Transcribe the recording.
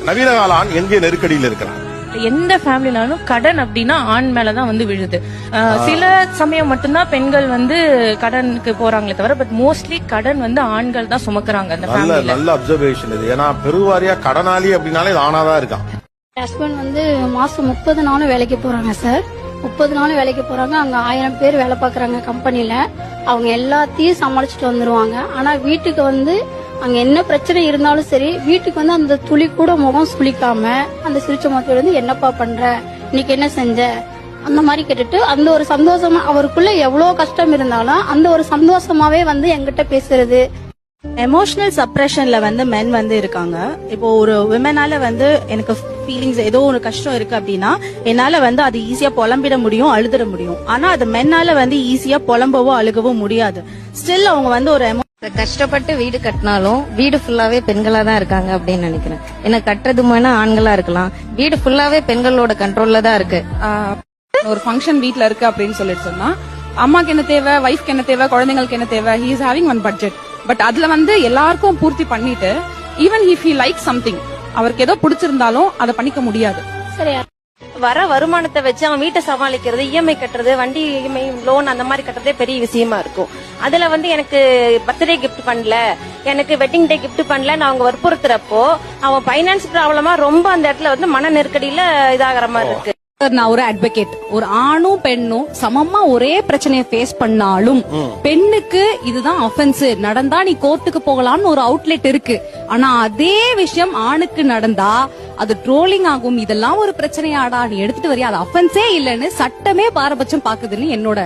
நவீன கால ஆண் எங்கே நெருக்கடியில் இருக்கிறான்? எந்த ஃபேமிலினாலும் கடன் அப்படின்னா ஆண் மேலதான் வந்து விழுது. சில சமயம் மட்டும்தான் பெண்கள் வந்து கடனுக்கு போறாங்களே தவிர, பட் மோஸ்ட்லி கடன் வந்து ஆண்கள் தான் சுமக்குறாங்க அந்த ஃபேமிலில. நல்ல அப்சர்வேஷன் இது. ஏன்னா பெருவாரியா கடனாளி அப்படின்னாலே இது ஆணாதான் இருக்கான். ஹஸ்பண்ட் வந்து மாசம் 30 நாளும் வேலைக்கு போறாங்க சார். 30 நாளும் வேலைக்கு போறாங்க. அங்க 1000 பேர் வேலை பாக்குறாங்க கம்பெனில. அவங்க எல்லாத்தையும் சமாளிச்சுட்டு வந்துருவாங்க. ஆனா வீட்டுக்கு வந்து அங்க என்ன பிரச்சனை இருந்தாலும் சரி, வீட்டுக்கு வந்து அந்த துளி கூட முகம் சுளிக்காம அந்த சிரிச்ச முகத்தோட வந்து என்னப்பா பண்ற, இன்னைக்கு என்ன செஞ்ச, அந்த மாதிரி கேட்டுட்டு அந்த ஒரு சந்தோஷமா, அவருக்குள்ள எவ்வளவு கஷ்டம் இருந்தாலும் அந்த ஒரு சந்தோஷமாவே வந்து என்கிட்ட பேசுறது. எமோஷனல் சப்ரஷன்ல வந்து மென் வந்து இருக்காங்க. இப்போ ஒரு விமனால வந்து எனக்கு ஃபீலிங்ஸ் ஏதோ ஒரு கஷ்டம் இருக்கு அப்படின்னா என்னால வந்து அது ஈஸியா புலம்பிட முடியும், அழுதுட முடியும். ஆனா அது மென்னால வந்து ஈஸியா புலம்பவோ அழுகவோ முடியாது. ஸ்டில் அவங்க வந்து ஒரு கஷ்டப்பட்டு வீடு கட்டினாலும் வீடு ஃபுல்லாவே பெண்களா தான் இருக்காங்க அப்படின்னு நினைக்கிறேன். ஏன்னா கட்டுறதுமான ஆண்களா இருக்கலாம், வீடு ஃபுல்லாவே பெண்களோட கண்ட்ரோல்ல தான் இருக்கு. ஒரு ஃபங்க்ஷன் வீட்ல இருக்கு அப்படின்னு சொல்லிட்டு சொன்னா, அம்மாக்கு என்ன தேவை, வைஃப்க்கு என்ன தேவை, குழந்தைங்களுக்கு என்ன தேவை, he is having one budget. But அதுல வந்து எல்லாருக்கும் பூர்த்தி பண்ணிட்டு, even if he like something, அவருக்கு ஏதோ பிடிச்சிருந்தாலும் அதை பண்ணிக்க முடியாது. சரி, வர வருமானத்தை வச்சு அவன் வீட்டை சமாளிக்கிறது, இஎம்ஐ கட்டுறது, வண்டி இஎம்ஐ லோன் அந்த மாதிரி கட்டுறதே பெரிய விஷயமா இருக்கும். அதுல வந்து எனக்கு பர்த்டே கிஃப்ட் பண்ணல, எனக்கு வெட்டிங் டே கிஃப்ட் பண்ணல அவங்க வற்புறுத்துறப்போ அவன் பைனான்ஸ் ப்ராப்ளமா ரொம்ப அந்த இடத்துல வந்து மன நெருக்கடியில இதாகிற மாதிரி இருக்கு. நான் ஒரு அட்வொகேட். ஒரு ஆணும் பெண்ணும் சமமா ஒரே பிரச்சனையை ஃபேஸ் பண்ணாலும் பெண்ணுக்கு இதுதான் அஃபென்ஸ் நடந்தா நீ கோர்ட்டுக்கு போகலாம்னு ஒரு அவுட்லெட் இருக்கு. ஆனா அதே விஷயம் ஆணுக்கு நடந்தா அது ட்ரோலிங் ஆகும். இதெல்லாம் ஒரு பிரச்சனையாடா, நீ எடுத்துட்டு வரியா, அது அஃபென்ஸே இல்லைன்னு சட்டமே பாரபட்சம் பாக்குதுன்னு என்னோட